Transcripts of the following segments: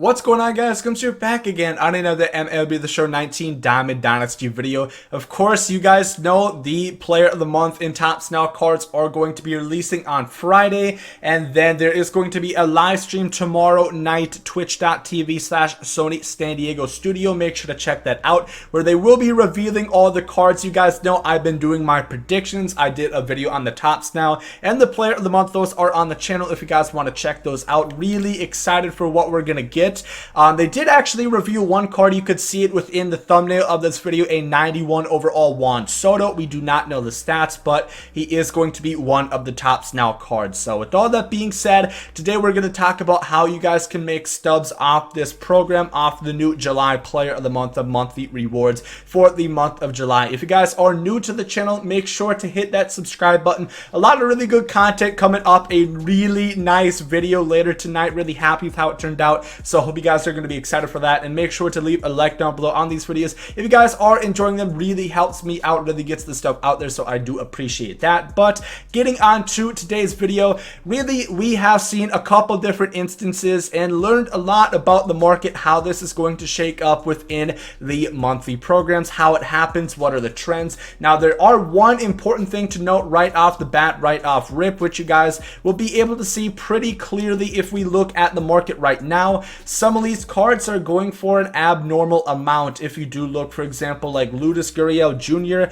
What's going on, guys? Gomes here back again on another MLB The Show 19 Diamond Dynasty video. Of course, you guys know the Player of the Month in Topps Now cards are going to be releasing on Friday, and then there is going to be a live stream tomorrow night, twitch.tv/Sony San Diego Studio. Make sure to check that out, where they will be revealing all the cards. You guys know I've been doing my predictions. I did a video on the Topps Now and the Player of the Month. Those are on the channel if you guys want to check those out. Really excited for what we're going to get. They did actually review one card. You could see it within the thumbnail of this video, a 91 overall Juan Soto. We do not know the stats, but he is going to be one of the Topps Now cards. So with all that being said, today we're going to talk about how you guys can make stubs off this program, off the new July Player of the Month of monthly rewards for the month of July. If you guys are new to the channel, make sure to hit that subscribe button. A lot of really good content coming up. A really nice video later tonight. Really happy with how it turned out. So I hope you guys are going to be excited for that, and make sure to leave a like down below on these videos if you guys are enjoying them. Really helps me out, really gets the stuff out there, so I do appreciate that. But getting on to today's video, really we have seen a couple different instances and learned a lot about the market, how this is going to shake up within the monthly programs, how it happens, what are the trends. Now there are one important thing to note right off the bat, right off rip, which you guys will be able to see pretty clearly if we look at the market right now. Some of these cards are going for an abnormal amount. If you do look, for example, like Lourdes Gurriel Jr.,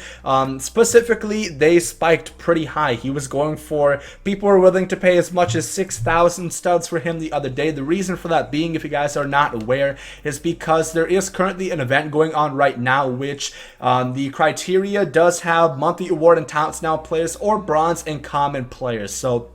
specifically, they spiked pretty high. He was going for, people were willing to pay as much as 6,000 studs for him the other day. The reason for that being, if you guys are not aware, is because there is currently an event going on right now, which the criteria does have monthly award and Topps Now players or bronze and common players. So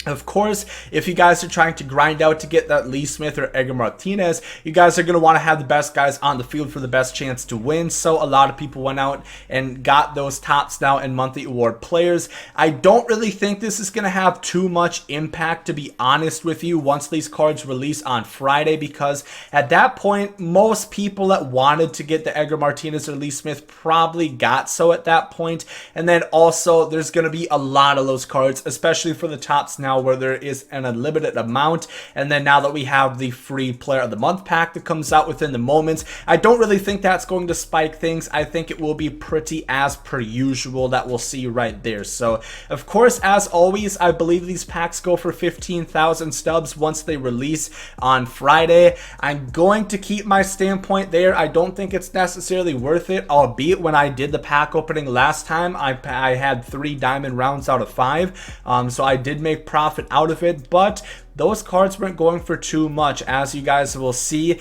of course, if you guys are trying to grind out to get that Lee Smith or Edgar Martinez, you guys are going to want to have the best guys on the field for the best chance to win. So a lot of people went out and got those Topps Now and monthly award players. I don't really think this is going to have too much impact, to be honest with you, once these cards release on Friday, because at that point, most people that wanted to get the Edgar Martinez or Lee Smith probably got so at that point. And then also, there's going to be a lot of those cards, especially for the Topps Now, where there is an unlimited amount. And then now that we have the free Player of the Month pack that comes out within the moments, I don't really think that's going to spike things. I think it will be pretty as per usual that we'll see right there. So of course, as always, I believe these packs go for 15,000 stubs once they release on Friday. I'm going to keep my standpoint there. I don't think it's necessarily worth it, albeit when I did the pack opening last time, I had 3 diamond rounds out of 5, so I did make profit out of it, but those cards weren't going for too much, as you guys will see.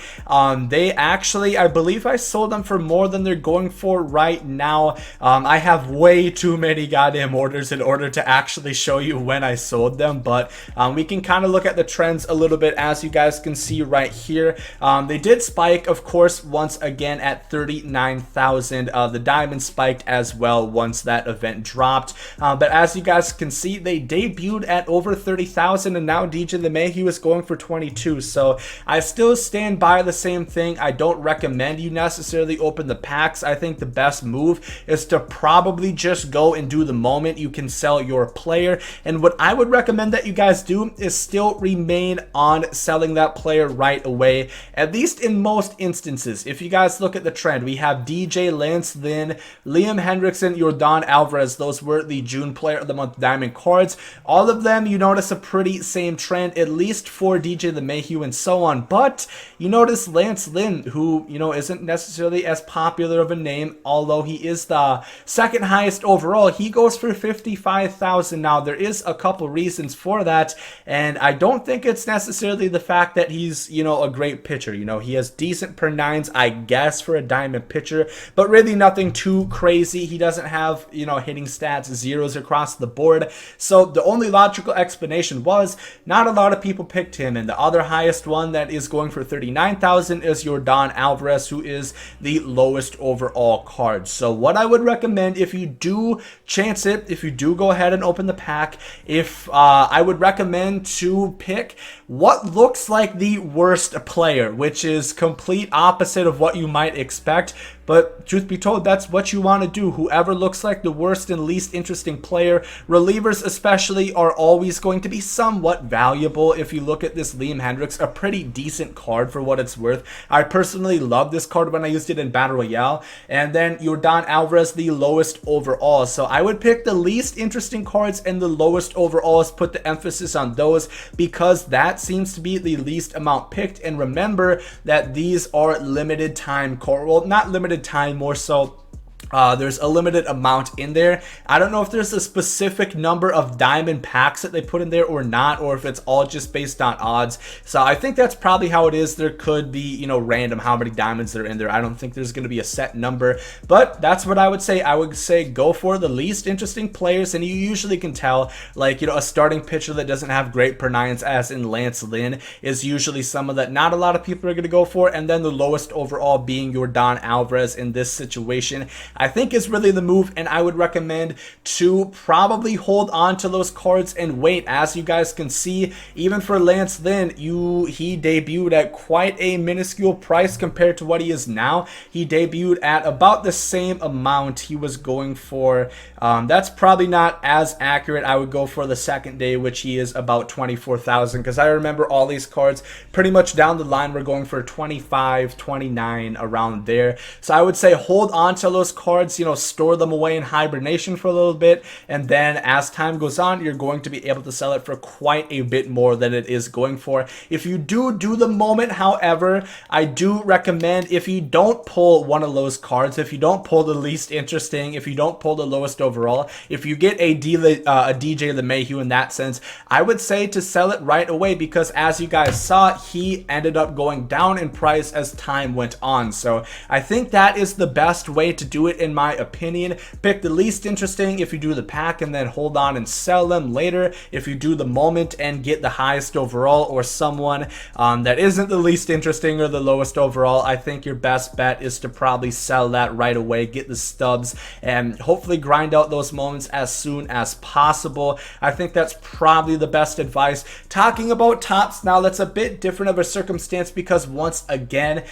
They actually, I believe I sold them for more than they're going for right now. I have way too many goddamn orders in order to actually show you when I sold them, but we can kind of look at the trends a little bit, as you guys can see right here. They did spike, of course, once again at 39,000. The diamond spiked as well once that event dropped, but as you guys can see, they debuted at over 30,000, and now DJ the May, he was going for 22. So I still stand by the same thing. I don't recommend you necessarily open the packs. I think the best move is to probably just go and do the moment you can sell your player. And what I would recommend that you guys do is still remain on selling that player right away, at least in most instances. If you guys look at the trend, we have DJ, Lance Lynn, Liam Hendrickson, Yordan Alvarez. Those were the June Player of the Month diamond cards. All of them, you notice a pretty same trend, at least for DJ LeMahieu and so on. But you notice Lance Lynn, who, you know, isn't necessarily as popular of a name, although he is the second highest overall, he goes for 55,000. Now there is a couple reasons for that, and I don't think it's necessarily the fact that he's, you know, a great pitcher. You know, he has decent per nines, I guess, for a diamond pitcher, but really nothing too crazy. He doesn't have, you know, hitting stats, zeros across the board. So the only logical explanation was not a lot of people picked him, and the other highest one that is going for 39,000 is Yordan Alvarez, who is the lowest overall card. So what I would recommend, if you do chance it, if you do go ahead and open the pack, I would recommend to pick what looks like the worst player, which is complete opposite of what you might expect. but truth be told, that's what you want to do. Whoever looks like the worst and least interesting player, relievers especially, are always going to be somewhat valuable. If you look at this Liam Hendriks, a pretty decent card for what it's worth. I personally love this card when I used it in Battle Royale. And then Yordan Alvarez, the lowest overall. So I would pick the least interesting cards and the lowest overalls, put the emphasis on those, because that seems to be the least amount picked. And remember that these are limited time cards. Well, not limited time, more so there's a limited amount in there. I don't know if there's a specific number of diamond packs that they put in there or not, or if it's all just based on odds. So I think that's probably how it is. There could be, you know, random how many diamonds are in there. I don't think there's going to be a set number, but that's what I would say. I would say go for the least interesting players, and you usually can tell, like, you know, a starting pitcher that doesn't have great pronouns, as in Lance Lynn, is usually someone that not a lot of people are going to go for, and then the lowest overall being Yordan Alvarez in this situation, I think is really the move. And I would recommend to probably hold on to those cards and wait. As you guys can see, even for Lance Lynn, he debuted at quite a minuscule price compared to what he is now. He debuted at about the same amount he was going for. That's probably not as accurate. I would go for the second day, which he is about 24,000, because I remember all these cards pretty much down the line were going for 25, 29, around there. So I would say hold on to those cards, you know, store them away in hibernation for a little bit, and then as time goes on, you're going to be able to sell it for quite a bit more than it is going for. If you do the moment, however, I do recommend, if you don't pull one of those cards, if you don't pull the least interesting, if you don't pull the lowest overall, if you get a DJ LeMahieu in that sense, I would say to sell it right away, because as you guys saw, he ended up going down in price as time went on. So I think that is the best way to do it, in my opinion. Pick the least interesting if you do the pack, and then hold on and sell them later if you do the moment and get the highest overall, or someone that isn't the least interesting or the lowest overall. I think your best bet is to probably sell that right away, get the stubs, and hopefully grind out those moments as soon as possible. I think that's probably the best advice. Talking about tops now, that's a bit different of a circumstance, because once again,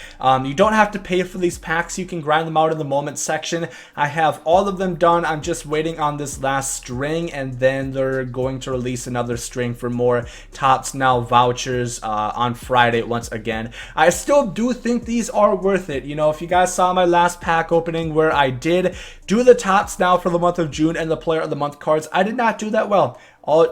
you don't have to pay for these packs. You can grind them out in the moment section. I have all of them done. I'm just waiting on this last string, and then they're going to release another string for more tops now vouchers on Friday once again. I still do think these are worth it. You know, if you guys saw my last pack opening where I did do the tops now for the month of June and the player of the month cards, I did not do that well.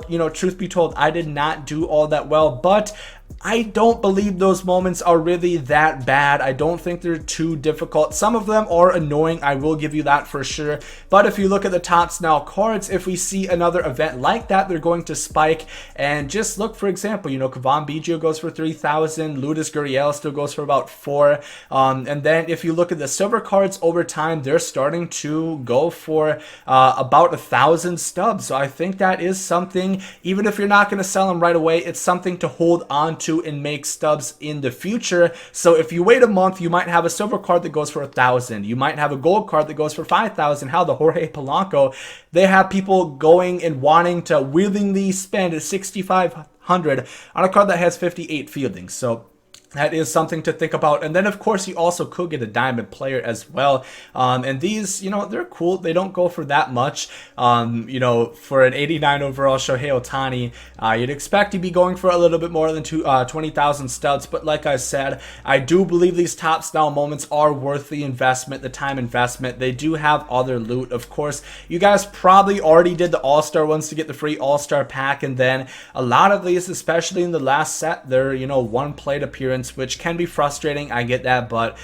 You know, truth be told, I did not do all that well, but I don't believe those moments are really that bad. I don't think they're too difficult. Some of them are annoying, I will give you that for sure. But if you look at the tops now cards, if we see another event like that, they're going to spike. And just look, for example, you know, Kavan Biggio goes for 3,000. Lourdes Gurriel still goes for about 4. And then if you look at the silver cards over time, they're starting to go for about 1,000 stubs. So I think that is something, even if you're not going to sell them right away, it's something to hold on to and make stubs in the future. So if you wait a month, you might have a silver card that goes for 1,000. You might have a gold card that goes for 5,000. How the Jorge Polanco, they have people going and wanting to willingly spend 6,500 on a card that has 58 fielding. So that is something to think about. And then, of course, you also could get a diamond player as well. And these, you know, they're cool. They don't go for that much. You know, for an 89 overall Shohei Ohtani, you'd expect to be going for a little bit more than 20,000 studs. But like I said, I do believe these top style moments are worth the investment, the time investment. They do have other loot. Of course, you guys probably already did the All-Star ones to get the free All-Star pack. And then a lot of these, especially in the last set, they're, you know, one plate appearance, which can be frustrating. I get that, but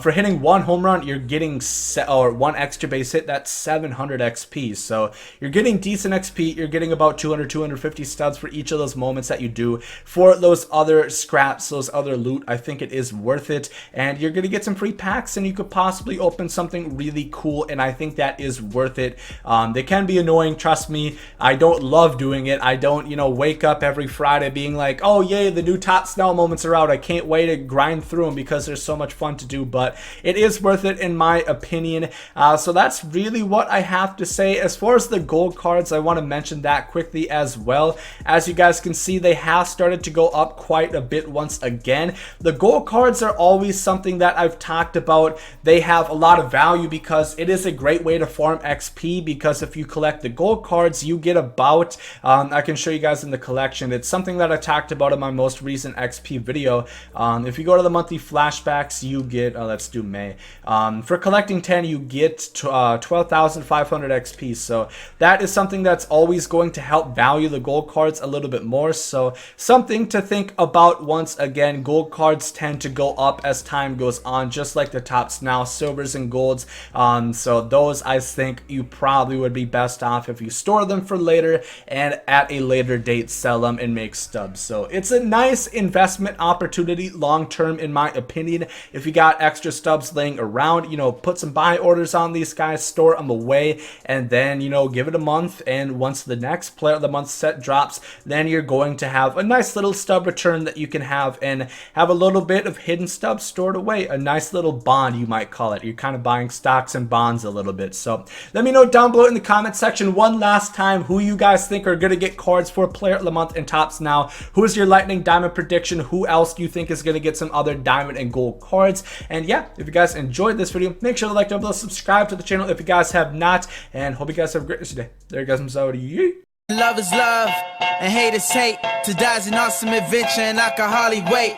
for hitting one home run, you're getting one extra base hit. That's 700 XP. So you're getting decent XP. You're getting about 200, 250 studs for each of those moments that you do. For those other scraps, those other loot, I think it is worth it. And you're going to get some free packs, and you could possibly open something really cool. And I think that is worth it. They can be annoying. Trust me. I don't love doing it. I don't, you know, wake up every Friday being like, oh, yay, the new top style moments are out. I can't funny way to grind through them because they're so much fun to do, but it is worth it in my opinion. So that's really what I have to say. As far as the gold cards, I want to mention that quickly as well. As you guys can see, they have started to go up quite a bit once again. The gold cards are always something that I've talked about. They have a lot of value because it is a great way to farm XP, because if you collect the gold cards, you get about, I can show you guys in the collection. It's something that I talked about in my most recent XP video. If you go to the monthly flashbacks, you get, let's do May. For collecting 10, you get 12,500 XP. So that is something that's always going to help value the gold cards a little bit more. So something to think about. Once again, gold cards tend to go up as time goes on, just like the tops now, silvers and golds. So those, I think you probably would be best off if you store them for later and at a later date sell them and make stubs. So it's a nice investment opportunity long term in my opinion. If you got extra stubs laying around, you know, put some buy orders on these guys, store them away, and then, you know, give it a month, and once the next player of the month set drops, then you're going to have a nice little stub return that you can have and have a little bit of hidden stubs stored away. A nice little bond, you might call it. You're kind of buying stocks and bonds a little bit. So let me know down below in the comment section one last time who you guys think are going to get cards for player of the month and tops now. Who is your lightning diamond prediction? Who else do you think is going to get some other diamond and gold cards? And yeah, if you guys enjoyed this video, make sure to like down below, subscribe to the channel if you guys have not, and hope you guys have a great rest of your day. There you guys, I'm Soto. Love is love and hate is hate. To die is an awesome adventure and I can hardly wait.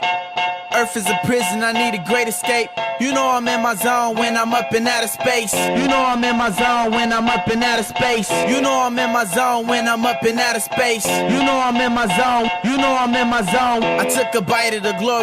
Earth is a prison, I need a great escape. You know I'm in my zone when I'm up in outer space. You know I'm in my zone when I'm up in outer space. You know I'm in my zone when I'm up in outer space. You know I'm in my zone. You know I'm in my zone. I took a bite of the glory.